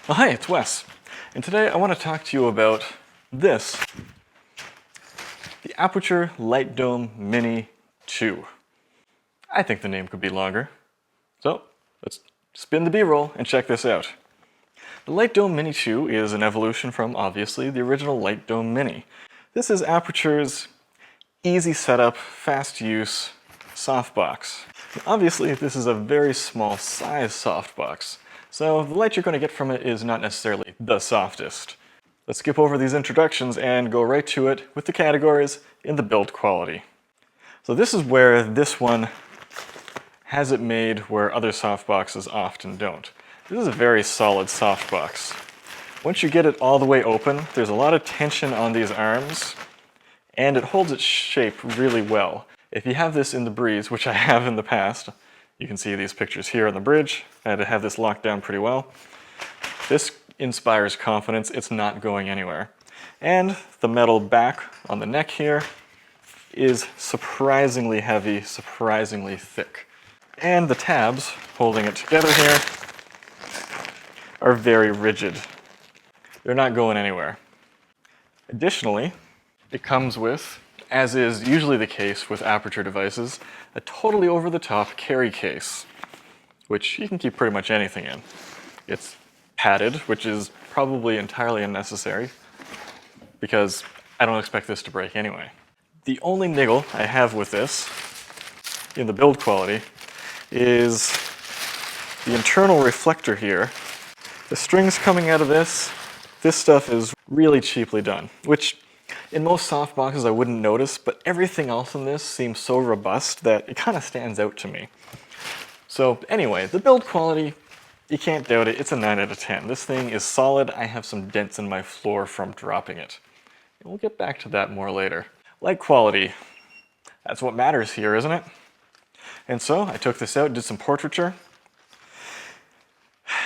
Well, hi, it's Wes, and today I want to talk to you about this, the Aputure Lightdome Mini 2. I think the name could be longer, so let's spin the B-roll and check this out. The Lightdome Mini 2 is an evolution from, obviously, the original Lightdome Mini. This is Aputure's easy setup, fast use softbox. Obviously, this is a very small size softbox, so the light you're going to get from it is not necessarily the softest. Let's skip over these introductions and go right to it with the categories in the build quality. So this is where this one has it made where other softboxes often don't. This is a very solid softbox. Once you get it all the way open, there's a lot of tension on these arms, and it holds its shape really well. If you have this in the breeze, which I have in the past, you can see these pictures here on the bridge. I had to have this locked down pretty well. This inspires confidence. It's not going anywhere. And the metal back on the neck here is surprisingly heavy, surprisingly thick. And the tabs holding it together here are very rigid. They're not going anywhere. Additionally, it comes with, as is usually the case with Aputure devices, a totally over-the-top carry case, which you can keep pretty much anything in. It's padded, which is probably entirely unnecessary, because I don't expect this to break anyway. The only niggle I have with this, in the build quality, is the internal reflector here. The strings coming out of this stuff is really cheaply done, which in most softboxes I wouldn't notice, but everything else in this seems so robust that it kind of stands out to me. So anyway, the build quality, you can't doubt it, it's a 9 out of 10. This thing is solid. I have some dents in my floor from dropping it. And we'll get back to that more later. Light quality, that's what matters here, isn't it? And so I took this out, did some portraiture.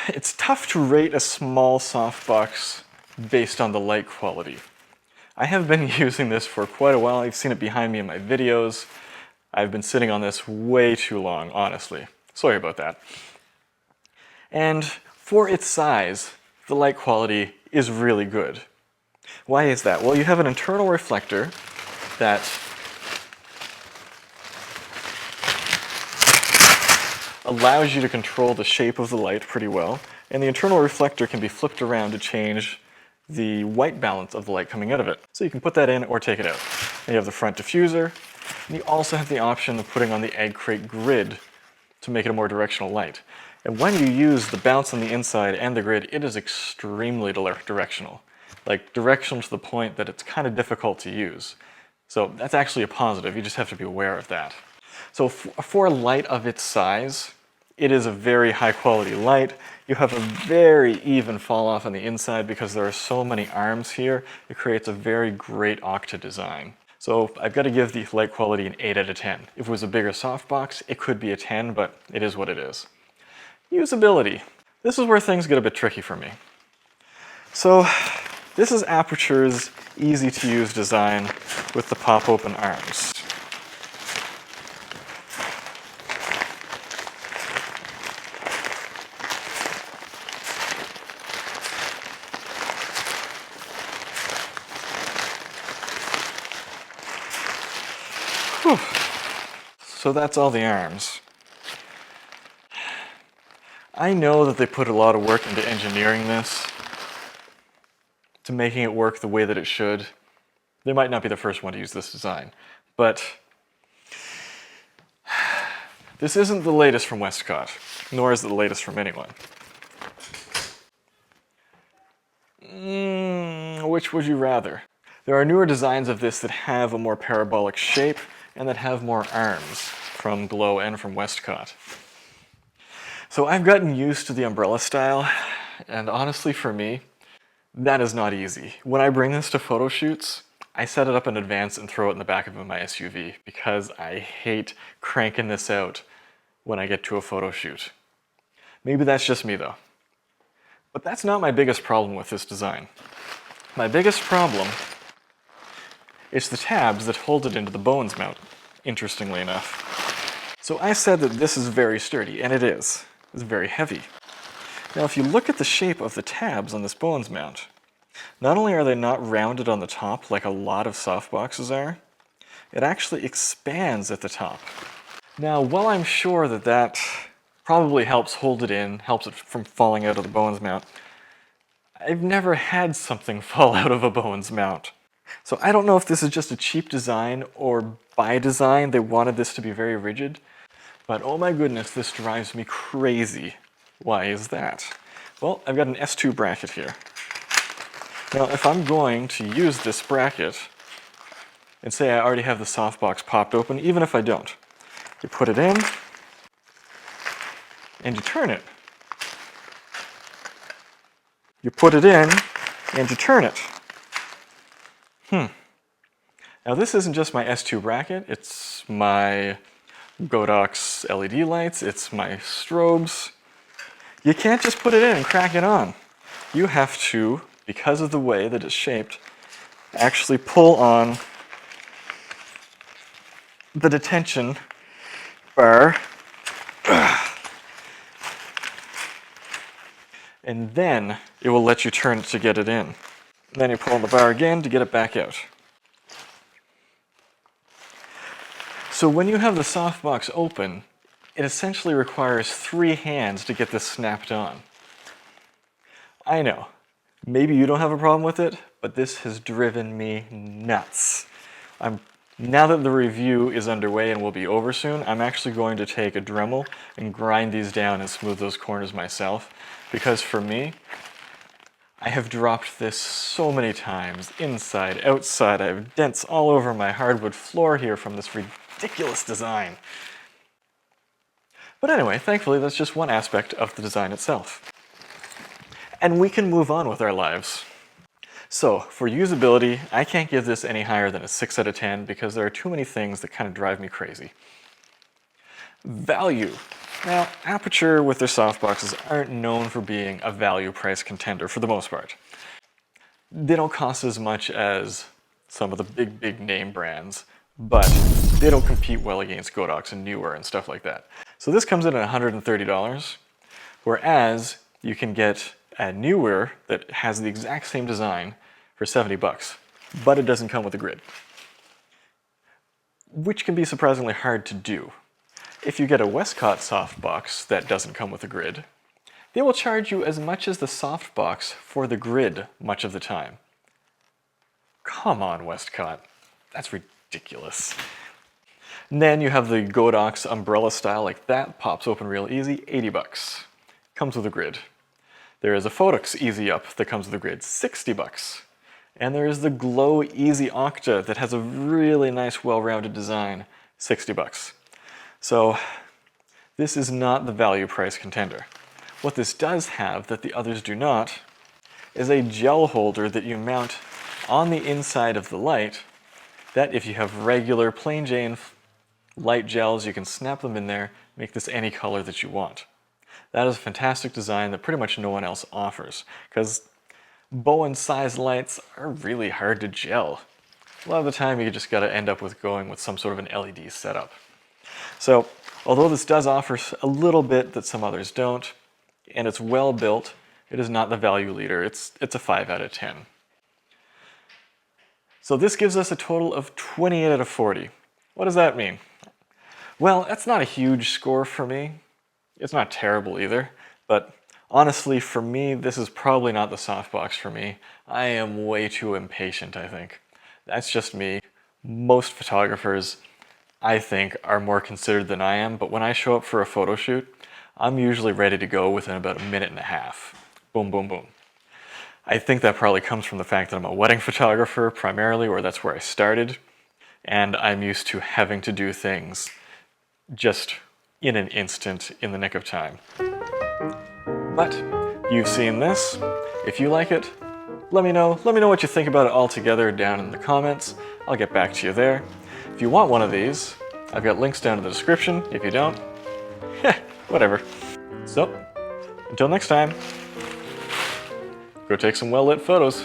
It's tough to rate a small softbox based on the light quality. I have been using this for quite a while. You've seen it behind me in my videos. I've been sitting on this way too long, honestly. Sorry about that. And for its size, the light quality is really good. Why is that? Well, you have an internal reflector that allows you to control the shape of the light pretty well, and the internal reflector can be flipped around to change the white balance of the light coming out of it. So you can put that in or take it out. And you have the front diffuser, and you also have the option of putting on the egg crate grid to make it a more directional light. And when you use the bounce on the inside and the grid, it is extremely directional. Like directional to the point that it's kind of difficult to use. So that's actually a positive, you just have to be aware of that. So for a light of its size, it is a very high quality light. You have a very even fall off on the inside because there are so many arms here. It creates a very great octa design. So I've got to give the light quality an 8 out of 10. If it was a bigger softbox, it could be a 10, but it is what it is. Usability. This is where things get a bit tricky for me. So this is Aputure's easy to use design with the pop open arms. So that's all the arms. I know that they put a lot of work into engineering this, to making it work the way that it should. They might not be the first one to use this design, but this isn't the latest from Westcott, nor is it the latest from anyone. Which would you rather? There are newer designs of this that have a more parabolic shape and that have more arms from Glow and from Westcott. So I've gotten used to the umbrella style, and honestly for me, that is not easy. When I bring this to photo shoots, I set it up in advance and throw it in the back of my SUV because I hate cranking this out when I get to a photo shoot. Maybe that's just me though. But that's not my biggest problem with this design. My biggest problem is the tabs that hold it into the Bones mount, interestingly enough. So I said that this is very sturdy, and it is. It's very heavy. Now if you look at the shape of the tabs on this Bowens mount, not only are they not rounded on the top like a lot of softboxes are, it actually expands at the top. Now, while I'm sure that that probably helps hold it in, helps it from falling out of the Bowens mount, I've never had something fall out of a Bowens mount. So I don't know if this is just a cheap design or by design they wanted this to be very rigid, but oh my goodness, this drives me crazy. Why is that? Well, I've got an S2 bracket here. Now, if I'm going to use this bracket, and say I already have the softbox popped open, even if I don't, you put it in, and you turn it. You put it in, and you turn it. Now this isn't just my S2 bracket, it's my Godox LED lights, it's my strobes. You can't just put it in and crack it on. You have to, because of the way that it's shaped, actually pull on the detention bar, and then it will let you turn it to get it in. Then you pull on the bar again to get it back out. So when you have the softbox open, it essentially requires 3 hands to get this snapped on. I know, maybe you don't have a problem with it, but this has driven me nuts. Now that the review is underway and will be over soon, I'm actually going to take a Dremel and grind these down and smooth those corners myself, because for me, I have dropped this so many times, inside, outside. I have dents all over my hardwood floor here from this ridiculous design. But anyway, thankfully that's just one aspect of the design itself. And we can move on with our lives. So, for usability, I can't give this any higher than a 6 out of 10 because there are too many things that kind of drive me crazy. Value. Now, Aputure with their softboxes aren't known for being a value price contender for the most part. They don't cost as much as some of the big name brands, but they don't compete well against Godox and Neewer and stuff like that. So this comes in at $130, whereas you can get a Neewer that has the exact same design for 70 bucks, but it doesn't come with a grid, which can be surprisingly hard to do. If you get a Westcott softbox that doesn't come with a grid, they will charge you as much as the softbox for the grid much of the time. Come on, Westcott. That's ridiculous. And then you have the Godox umbrella style, like that pops open real easy, 80 bucks. Comes with a grid. There is a Photix Easy Up that comes with a grid, 60 bucks. And there is the Glow Easy Octa that has a really nice well-rounded design, 60 bucks. So this is not the value price contender. What this does have that the others do not is a gel holder that you mount on the inside of the light that if you have regular plain Jane light gels, you can snap them in there, make this any color that you want. That is a fantastic design that pretty much no one else offers, because Bowens size lights are really hard to gel. A lot of the time you just gotta end up with going with some sort of an LED setup. So, although this does offer a little bit that some others don't, and it's well built, it is not the value leader. It's a 5 out of 10. So this gives us a total of 28 out of 40. What does that mean? Well, that's not a huge score for me. It's not terrible either, but honestly, for me, this is probably not the softbox for me. I am way too impatient, I think. That's just me. Most photographers, I think, are more considered than I am, but when I show up for a photo shoot, I'm usually ready to go within about a minute and a half. Boom, boom, boom. I think that probably comes from the fact that I'm a wedding photographer primarily, or that's where I started, and I'm used to having to do things just in an instant, in the nick of time. But you've seen this. If you like it, let me know. Let me know what you think about it all together down in the comments. I'll get back to you there. If you want one of these, I've got links down in the description. If you don't, whatever. So, until next time, go take some well-lit photos.